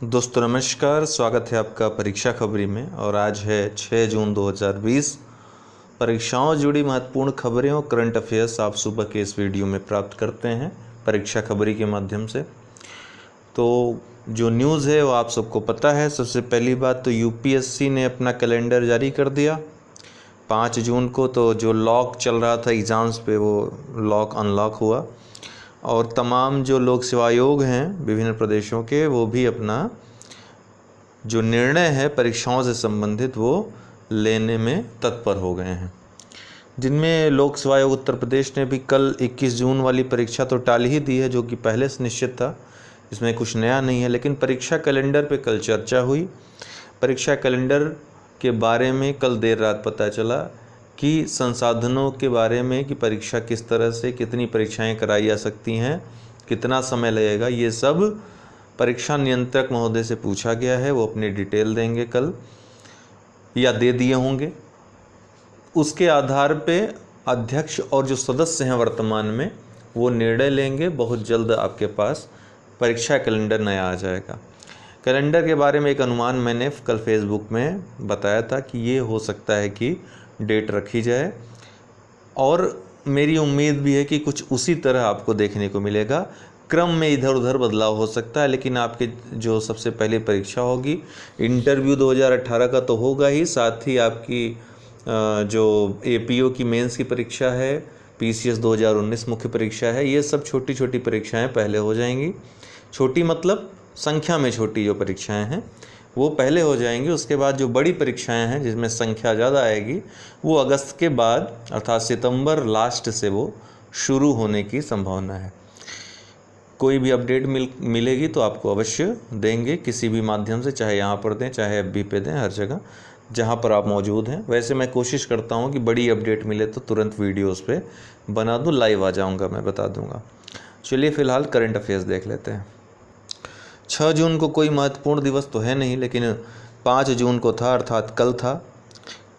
दोस्तों नमस्कार, स्वागत है आपका परीक्षा खबरी में। और आज है 6 जून 2020। परीक्षाओं से जुड़ी महत्वपूर्ण खबरें और करंट अफेयर्स आप सुबह के इस वीडियो में प्राप्त करते हैं परीक्षा खबरी के माध्यम से। तो जो न्यूज़ है वो आप सबको पता है। सबसे पहली बात तो यूपीएससी ने अपना कैलेंडर जारी कर दिया 5 जून को। तो जो लॉक चल रहा था एग्ज़ाम्स पे वो लॉक अनलॉक हुआ और तमाम जो लोक सेवा आयोग हैं विभिन्न प्रदेशों के वो भी अपना जो निर्णय है परीक्षाओं से संबंधित वो लेने में तत्पर हो गए हैं। जिनमें लोक सेवा आयोग उत्तर प्रदेश ने भी कल 21 जून वाली परीक्षा तो टाल ही दी है, जो कि पहले से निश्चित था, इसमें कुछ नया नहीं है। लेकिन परीक्षा कैलेंडर पे कल चर्चा हुई। परीक्षा कैलेंडर के बारे में कल देर रात पता चला कि संसाधनों के बारे में कि परीक्षा किस तरह से कितनी परीक्षाएं कराई जा सकती हैं, कितना समय लगेगा, ये सब परीक्षा नियंत्रक महोदय से पूछा गया है। वो अपनी डिटेल देंगे कल या दे दिए होंगे। उसके आधार पे अध्यक्ष और जो सदस्य हैं वर्तमान में वो निर्णय लेंगे। बहुत जल्द आपके पास परीक्षा कैलेंडर नया आ जाएगा। कैलेंडर के बारे में एक अनुमान मैंने कल फेसबुक में बताया था कि ये हो सकता है कि डेट रखी जाए, और मेरी उम्मीद भी है कि कुछ उसी तरह आपको देखने को मिलेगा। क्रम में इधर उधर बदलाव हो सकता है, लेकिन आपके जो सबसे पहले परीक्षा होगी इंटरव्यू 2018 का तो होगा ही, साथ ही आपकी जो एपीओ की मेंस की परीक्षा है, पीसीएस 2019 मुख्य परीक्षा है, ये सब छोटी छोटी परीक्षाएं पहले हो जाएंगी। छोटी मतलब संख्या में छोटी जो परीक्षाएं हैं वो पहले हो जाएंगी। उसके बाद जो बड़ी परीक्षाएं हैं जिसमें संख्या ज़्यादा आएगी वो अगस्त के बाद अर्थात सितंबर लास्ट से वो शुरू होने की संभावना है। कोई भी अपडेट मिलेगी तो आपको अवश्य देंगे किसी भी माध्यम से, चाहे यहाँ पर दें चाहे एफबी पे दें, हर जगह जहाँ पर आप मौजूद हैं। वैसे मैं कोशिश करता हूँ कि बड़ी अपडेट मिले तो तुरंत वीडियोस पे बना दूँ, लाइव आ जाऊँगा, मैं बता दूँगा। चलिए फ़िलहाल करंट अफेयर्स देख लेते हैं। 6 जून को कोई महत्वपूर्ण दिवस तो है नहीं, लेकिन 5 जून को था, अर्थात कल था।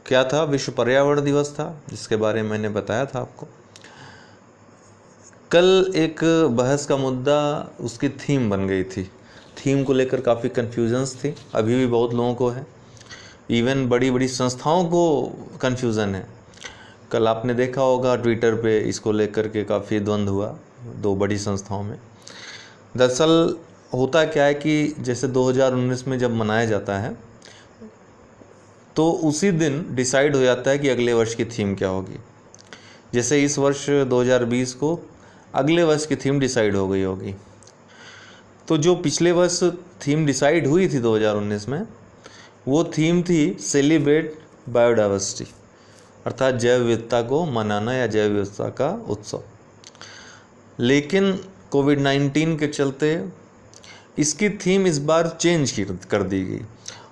क्या था? विश्व पर्यावरण दिवस था, जिसके बारे में मैंने बताया था आपको। कल एक बहस का मुद्दा उसकी थीम बन गई थी। थीम को लेकर काफ़ी कन्फ्यूजन्स थी, अभी भी बहुत लोगों को है। इवन बड़ी बड़ी संस्थाओं को कन्फ्यूज़न है। कल आपने देखा होगा ट्विटर पे इसको लेकर के काफ़ी द्वंद्व हुआ 2 बड़ी संस्थाओं में। दरअसल होता क्या है कि जैसे 2019 में जब मनाया जाता है तो उसी दिन डिसाइड हो जाता है कि अगले वर्ष की थीम क्या होगी। जैसे इस वर्ष 2020 को अगले वर्ष की थीम डिसाइड हो गई होगी। तो जो पिछले वर्ष थीम डिसाइड हुई थी 2019 में, वो थीम थी सेलिब्रेट बायोडाइवर्सिटी, अर्थात जैव विविधता को मनाना या जैव विविधता का उत्सव। लेकिन कोविड-19 के चलते इसकी थीम इस बार चेंज कर दी गई,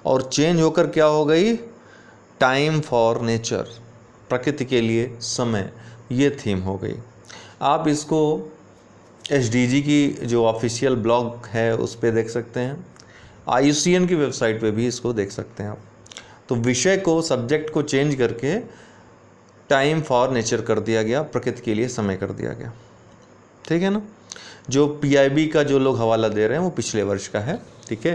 और चेंज होकर क्या हो गई? टाइम फॉर नेचर, प्रकृति के लिए समय, ये थीम हो गई। आप इसको एसडीजी की जो ऑफिशियल ब्लॉग है उस पर देख सकते हैं, आईयूसीएन की वेबसाइट पे भी इसको देख सकते हैं आप। तो विषय को, सब्जेक्ट को चेंज करके टाइम फॉर नेचर कर दिया गया, प्रकृति के लिए समय कर दिया गया। ठीक है ना? जो पीआईबी का जो लोग हवाला दे रहे हैं वो पिछले वर्ष का है, ठीक है,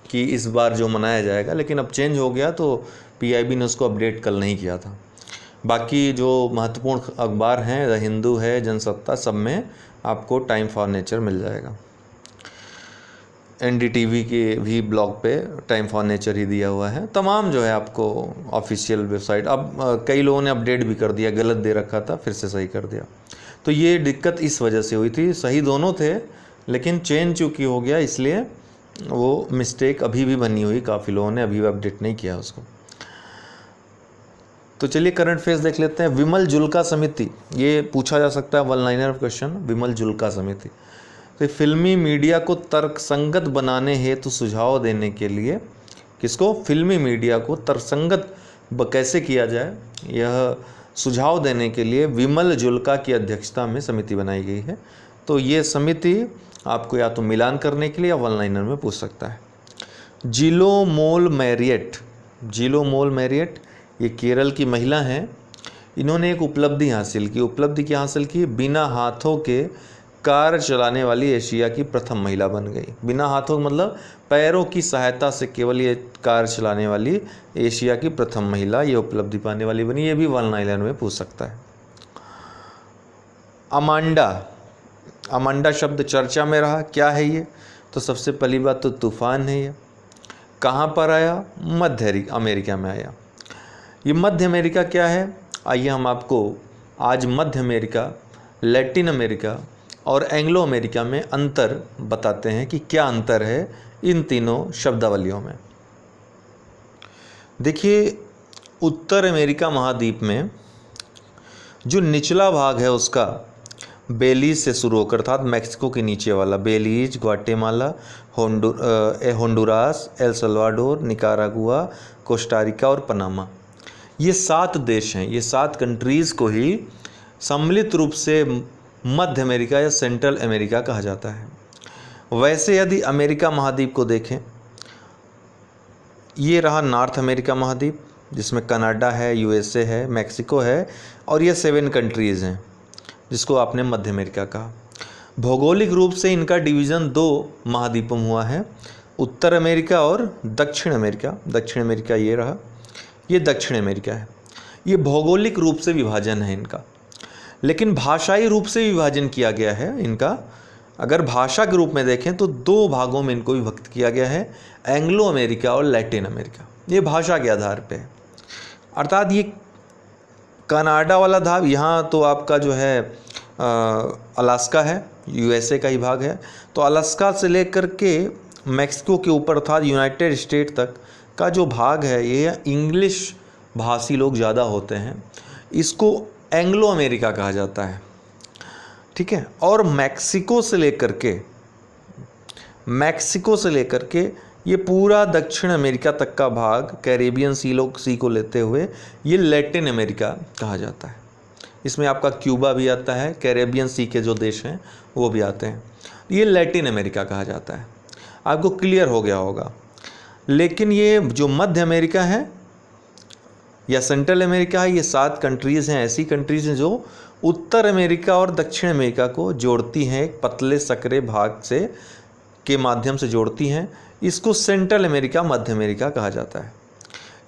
कि इस बार जो मनाया जाएगा, लेकिन अब चेंज हो गया तो पीआईबी ने उसको अपडेट कल नहीं किया था। बाकी जो महत्वपूर्ण अखबार हैं, द हिंदू है, जनसत्ता, सब में आपको टाइम फॉर नेचर मिल जाएगा। एनडीटीवी के भी ब्लॉग पे टाइम फॉर नेचर ही दिया हुआ है। तमाम जो है आपको ऑफिशियल वेबसाइट, अब कई लोगों ने अपडेट भी कर दिया, गलत दे रखा था फिर से सही कर दिया। तो ये दिक्कत इस वजह से हुई थी। सही दोनों थे, लेकिन चेंज चूँकि हो गया इसलिए वो मिस्टेक अभी भी बनी हुई, काफ़ी लोगों ने अभी भी अपडेट नहीं किया उसको। तो चलिए करंट अफेयर्स देख लेते हैं। विमल जुल्का समिति, ये पूछा जा सकता है वन लाइनर क्वेश्चन। विमल जुल्का समिति तो फिल्मी मीडिया को तर्कसंगत बनाने हेतु सुझाव देने के लिए, किसको? फिल्मी मीडिया को तर्कसंगत कैसे किया जाए, यह सुझाव देने के लिए विमल जुल्का की अध्यक्षता में समिति बनाई गई है। तो ये समिति आपको या तो मिलान करने के लिए या वन लाइनर में पूछ सकता है। जिलोमोल मैरियट, जिलोमोल मैरियट ये केरल की महिला हैं। इन्होंने एक उपलब्धि हासिल की। उपलब्धि क्या हासिल की? बिना हाथों के कार चलाने वाली एशिया की प्रथम महिला बन गई। बिना हाथों मतलब पैरों की सहायता से केवल ये कार चलाने वाली एशिया की प्रथम महिला ये उपलब्धि पाने वाली बनी। ये भी 1 में पूछ सकता है। अमांडा शब्द चर्चा में रहा, क्या है ये? तो सबसे पहली बात तो तूफान है। ये कहाँ पर आया? मध्य अमेरिका में आया। ये मध्य अमेरिका क्या है? आइए हम आपको आज मध्य अमेरिका, लैटिन अमेरिका और एंग्लो अमेरिका में अंतर बताते हैं कि क्या अंतर है इन तीनों शब्दावलियों में। देखिए, उत्तर अमेरिका महाद्वीप में जो निचला भाग है उसका बेलीज से शुरू होकर, अर्थात मैक्सिको के नीचे वाला Belize, Guatemala, Honduras, El Salvador, Nicaragua, Costa Rica और पनामा, ये 7 देश हैं। ये 7 कंट्रीज़ को ही सम्मिलित रूप से मध्य अमेरिका या सेंट्रल अमेरिका कहा जाता है। वैसे यदि अमेरिका महाद्वीप को देखें, ये रहा नॉर्थ अमेरिका महाद्वीप जिसमें कनाडा है, यूएसए है, मैक्सिको है और ये 7 कंट्रीज़ हैं जिसको आपने मध्य अमेरिका कहा। भौगोलिक रूप से इनका डिवीज़न 2 महाद्वीपों में हुआ है, उत्तर अमेरिका और दक्षिण अमेरिका। दक्षिण अमेरिका ये रहा, ये दक्षिण अमेरिका है। ये भौगोलिक रूप से विभाजन है इनका, लेकिन भाषाई रूप से विभाजन किया गया है इनका। अगर भाषा के रूप में देखें तो 2 भागों में इनको विभक्त किया गया है, एंग्लो अमेरिका और लैटिन अमेरिका। ये भाषा के आधार पे है, अर्थात ये कनाडा वाला धाब यहाँ तो आपका जो है अलास्का है, यूएसए का ही भाग है। तो अलास्का से लेकर के मैक्सिको के ऊपर अर्थात यूनाइटेड स्टेट तक का जो भाग है ये इंग्लिश भाषी लोग ज़्यादा होते हैं, इसको एंग्लो अमेरिका कहा जाता है। ठीक है। और मैक्सिको से लेकर के ये पूरा दक्षिण अमेरिका तक का भाग, कैरेबियन सी को लेते हुए ये लैटिन अमेरिका कहा जाता है। इसमें आपका क्यूबा भी आता है, कैरेबियन सी के जो देश हैं वो भी आते हैं, ये लैटिन अमेरिका कहा जाता है। आपको क्लियर हो गया होगा। लेकिन ये जो मध्य अमेरिका है या सेंट्रल अमेरिका है, ये 7 कंट्रीज़ हैं, ऐसी कंट्रीज़ हैं जो उत्तर अमेरिका और दक्षिण अमेरिका को जोड़ती हैं, एक पतले सकरे भाग से के माध्यम से जोड़ती हैं। इसको सेंट्रल अमेरिका, मध्य अमेरिका कहा जाता है।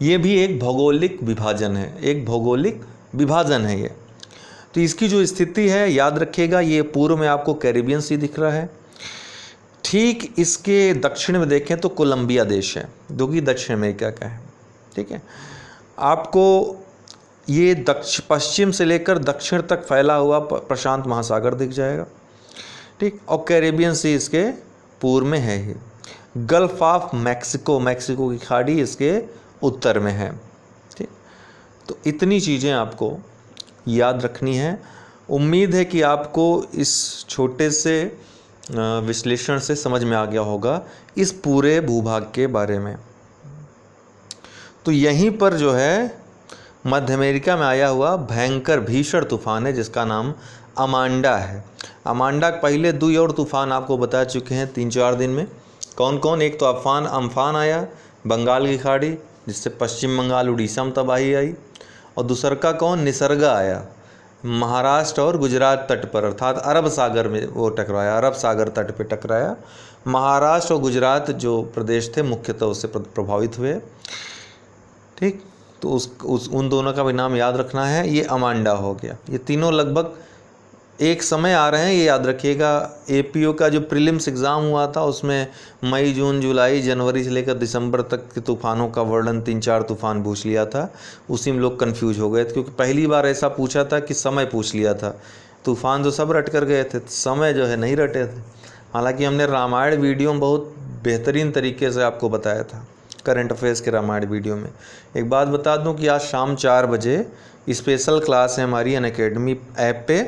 ये भी एक भौगोलिक विभाजन है, ये। तो इसकी जो स्थिति है याद रखिएगा, ये पूर्व में आपको कैरेबियन सी दिख रहा है, ठीक इसके दक्षिण में देखें तो कोलंबिया देश है जो कि दक्षिण अमेरिका का है। ठीक है। आपको ये पश्चिम से लेकर दक्षिण तक फैला हुआ प्रशांत महासागर दिख जाएगा। ठीक। और कैरेबियन सी इसके पूर्व में है ही। गल्फ ऑफ मैक्सिको की खाड़ी इसके उत्तर में है। ठीक। तो इतनी चीज़ें आपको याद रखनी है। उम्मीद है कि आपको इस छोटे से विश्लेषण से समझ में आ गया होगा इस पूरे भूभाग के बारे में। तो यहीं पर जो है मध्य अमेरिका में आया हुआ भयंकर भीषण तूफान है जिसका नाम अमांडा है। अमांडा पहले 2 और तूफान आपको बता चुके हैं 3-4 दिन में। कौन कौन? एक तो अम्फान आया बंगाल की खाड़ी जिससे पश्चिम बंगाल उड़ीसा में तबाही आई, और दूसर का कौन? निसर्गा आया महाराष्ट्र और गुजरात तट पर, अर्थात अरब सागर में वो टकराया, अरब सागर तट पे टकराया। महाराष्ट्र और गुजरात जो प्रदेश थे मुख्यतः उससे प्रभावित हुए। ठीक। तो उन दोनों का भी नाम याद रखना है। ये अमांडा हो गया। ये तीनों लगभग एक समय आ रहे हैं, ये याद रखिएगा। एपीओ का जो प्रीलिम्स एग्ज़ाम हुआ था उसमें मई, जून, जुलाई, जनवरी से लेकर दिसंबर तक के तूफ़ानों का वर्णन 3-4 तूफ़ान पूछ लिया था। उसी में लोग कंफ्यूज हो गए थे क्योंकि पहली बार ऐसा पूछा था कि समय पूछ लिया था। तूफ़ान तो सब रट कर गए थे, समय जो है नहीं रटे थे। हालांकि हमने रामायण वीडियो में बहुत बेहतरीन तरीके से आपको बताया था, करंट अफेयर्स के रामायण वीडियो में। एक बात बता दूं कि आज शाम 4 बजे स्पेशल क्लास है हमारी अनअकैडमी ऐप पे,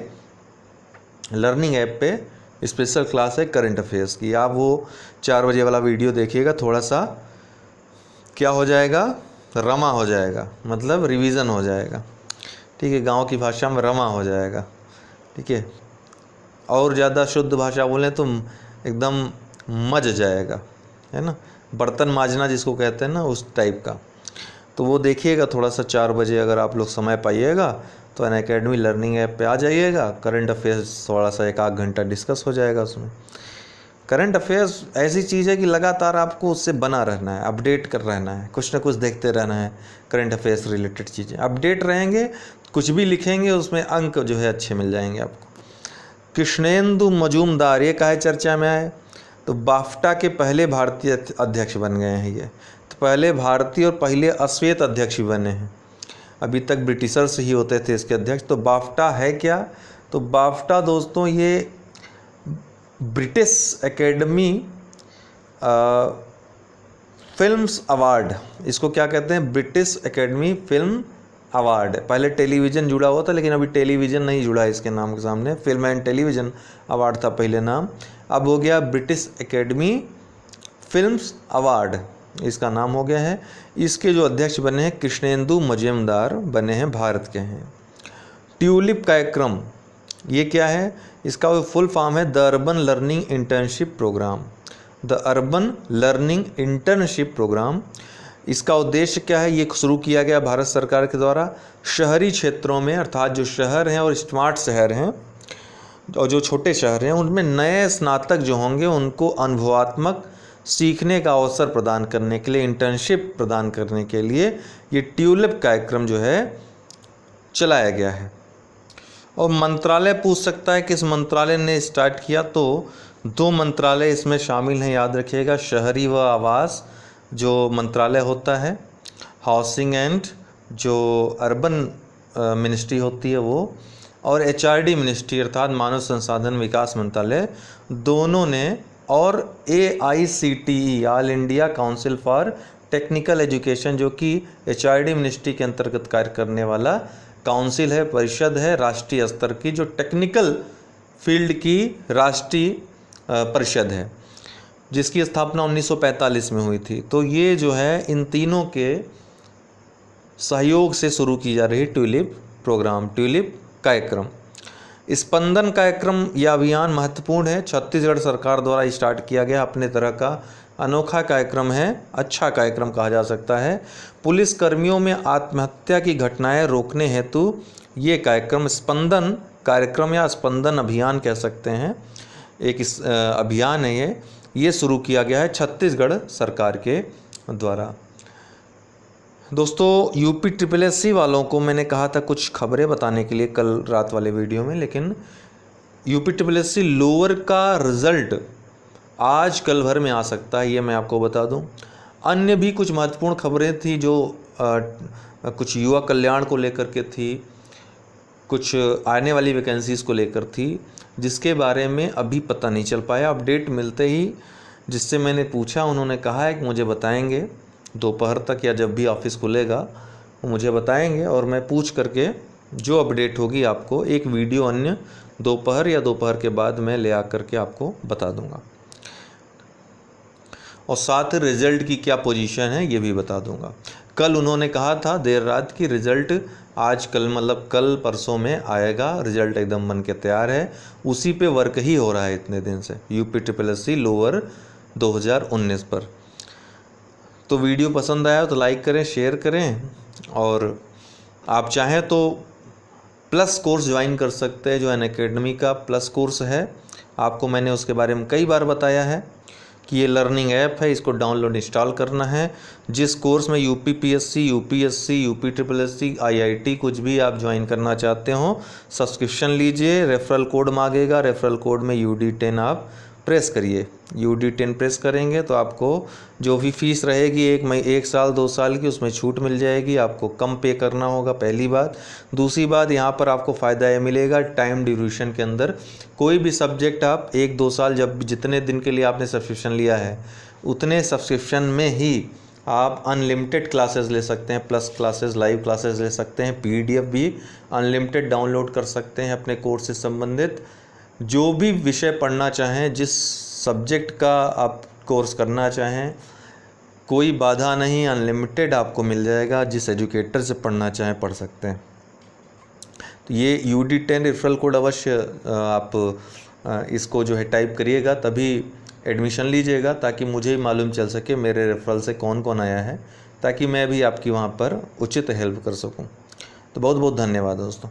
लर्निंग ऐप पे स्पेशल क्लास है करंट अफेयर्स की। आप वो 4 बजे वाला वीडियो देखिएगा, थोड़ा सा क्या हो जाएगा, रमा हो जाएगा, मतलब रिवीजन हो जाएगा। ठीक है। गांव की भाषा में रमा हो जाएगा। ठीक है। और ज़्यादा शुद्ध भाषा बोलें तो एकदम मज जाएगा, है ना, बर्तन माजना जिसको कहते हैं ना, उस टाइप का। तो वो देखिएगा थोड़ा सा 4 बजे, अगर आप लोग समय पाइएगा तो अनअकैडमी लर्निंग ऐप पे आ जाइएगा। करंट अफेयर्स थोड़ा सा 1 आध घंटा डिस्कस हो जाएगा उसमें। करंट अफेयर्स ऐसी चीज़ है कि लगातार आपको उससे बना रहना है, अपडेट कर रहना है, कुछ ना कुछ देखते रहना है। करंट अफेयर्स रिलेटेड चीज़ें अपडेट रहेंगे, कुछ भी लिखेंगे उसमें अंक जो है अच्छे मिल जाएंगे आपको। कृष्णेंदु मजूमदार ये काहे चर्चा में आए? तो बाफ्टा के पहले भारतीय अध्यक्ष बन गए हैं ये। तो पहले भारतीय और पहले अश्वेत अध्यक्ष भी बने हैं। अभी तक ब्रिटिशर्स ही होते थे इसके अध्यक्ष। तो बाफ्टा है क्या? तो बाफ्टा दोस्तों ये ब्रिटिश एकेडमी फिल्म्स अवार्ड, इसको क्या कहते हैं? British academy film award. पहले टेलीविज़न जुड़ा हुआ था, लेकिन अभी टेलीविज़न नहीं जुड़ा है इसके नाम के सामने। फिल्म एंड टेलीविज़न अवार्ड था पहले नाम, अब हो गया ब्रिटिश एकेडमी फिल्म्स अवार्ड, इसका नाम हो गया है। इसके जो अध्यक्ष बने हैं कृष्णेंदु मजूमदार बने हैं, भारत के हैं। ट्यूलिप कार्यक्रम ये क्या है? इसका फुल फॉर्म है the urban learning internship programme. The urban learning internship programme, इसका उद्देश्य क्या है? ये शुरू किया गया भारत सरकार के द्वारा शहरी क्षेत्रों में, अर्थात जो शहर हैं और स्मार्ट शहर हैं और जो छोटे शहर हैं उनमें नए स्नातक जो होंगे उनको अनुभवात्मक सीखने का अवसर प्रदान करने के लिए, इंटर्नशिप प्रदान करने के लिए ये ट्यूलिप कार्यक्रम जो है चलाया गया है। और मंत्रालय पूछ सकता है किस मंत्रालय ने स्टार्ट किया? तो 2 मंत्रालय इसमें शामिल हैं, याद रखिएगा। शहरी व आवास जो मंत्रालय होता है, हाउसिंग एंड जो अर्बन मिनिस्ट्री होती है वो, और HRD मिनिस्ट्री अर्थात मानव संसाधन विकास मंत्रालय, दोनों ने, और AICTE all India council for technical education जो कि HRD मिनिस्ट्री के अंतर्गत कार्य करने वाला काउंसिल है, परिषद है राष्ट्रीय स्तर की, जो टेक्निकल फील्ड की राष्ट्रीय परिषद है, जिसकी स्थापना 1945 में हुई थी। तो ये जो है इन तीनों के सहयोग से शुरू की जा रही ट्यूलिप प्रोग्राम, ट्यूलिप कार्यक्रम। स्पंदन कार्यक्रम यह अभियान महत्वपूर्ण है, छत्तीसगढ़ सरकार द्वारा स्टार्ट किया गया अपने तरह का अनोखा कार्यक्रम है, अच्छा कार्यक्रम कहा जा सकता है। पुलिस कर्मियों में आत्महत्या की घटनाएं रोकने हेतु ये कार्यक्रम स्पंदन कार्यक्रम या स्पंदन अभियान कह सकते हैं, एक अभियान है ये शुरू किया गया है छत्तीसगढ़ सरकार के द्वारा। दोस्तों UPSSC वालों को मैंने कहा था कुछ खबरें बताने के लिए कल रात वाले वीडियो में, लेकिन UPSSC लोअर का रिज़ल्ट आज कल भर में आ सकता है, ये मैं आपको बता दूं। अन्य भी कुछ महत्वपूर्ण खबरें थी जो कुछ युवा कल्याण को लेकर के थी, कुछ आने वाली वैकेंसीज़ को लेकर थी, जिसके बारे में अभी पता नहीं चल पाया। अपडेट मिलते ही जिससे मैंने पूछा उन्होंने कहा है कि मुझे बताएंगे दोपहर तक या जब भी ऑफिस खुलेगा वो मुझे बताएंगे, और मैं पूछ करके जो अपडेट होगी आपको एक वीडियो अन्य दोपहर या दोपहर के बाद मैं ले आ करके आपको बता दूंगा, और साथ रिज़ल्ट की क्या पोजीशन है ये भी बता दूंगा। कल उन्होंने कहा था देर रात की रिज़ल्ट आज कल मतलब कल परसों में आएगा, रिज़ल्ट एकदम बन के तैयार है, उसी पे वर्क ही हो रहा है इतने दिन से UPSSC लोअर 2019 पर। तो वीडियो पसंद आया तो लाइक करें, शेयर करें, और आप चाहें तो प्लस कोर्स ज्वाइन कर सकते हैं, जो अनअकैडमी का प्लस कोर्स है। आपको मैंने उसके बारे में कई बार बताया है कि ये लर्निंग ऐप है, इसको डाउनलोड इंस्टॉल करना है। जिस कोर्स में UPPSC, UPSC, UPSSC, IIT कुछ भी आप ज्वाइन करना चाहते हो, सब्सक्रिप्शन लीजिए, रेफरल कोड मांगेगा, रेफरल कोड में UD10 आप प्रेस करिए। UD10 प्रेस करेंगे तो आपको जो भी फीस रहेगी 1 साल 2 साल की, उसमें छूट मिल जाएगी, आपको कम पे करना होगा, पहली बात। दूसरी बात, यहाँ पर आपको फ़ायदा ये मिलेगा टाइम ड्यूरेशन के अंदर, कोई भी सब्जेक्ट आप 1-2 साल जब जितने दिन के लिए आपने सब्सक्रिप्शन लिया है उतने सब्सक्रिप्शन में ही आप अनलिमिटेड क्लासेस ले सकते हैं, प्लस क्लासेस, लाइव क्लासेस ले सकते हैं, PDF भी अनलिमिटेड डाउनलोड कर सकते हैं अपने कोर्स से संबंधित। जो भी विषय पढ़ना चाहें, जिस सब्जेक्ट का आप कोर्स करना चाहें, कोई बाधा नहीं, अनलिमिटेड आपको मिल जाएगा। जिस एजुकेटर से पढ़ना चाहें पढ़ सकते हैं। तो ये UD10 रेफरल कोड अवश्य आप इसको जो है टाइप करिएगा, तभी एडमिशन लीजिएगा, ताकि मुझे ही मालूम चल सके मेरे रेफरल से कौन कौन आया है, ताकि मैं भी आपकी वहाँ पर उचित हेल्प कर सकूँ। तो बहुत बहुत धन्यवाद दोस्तों।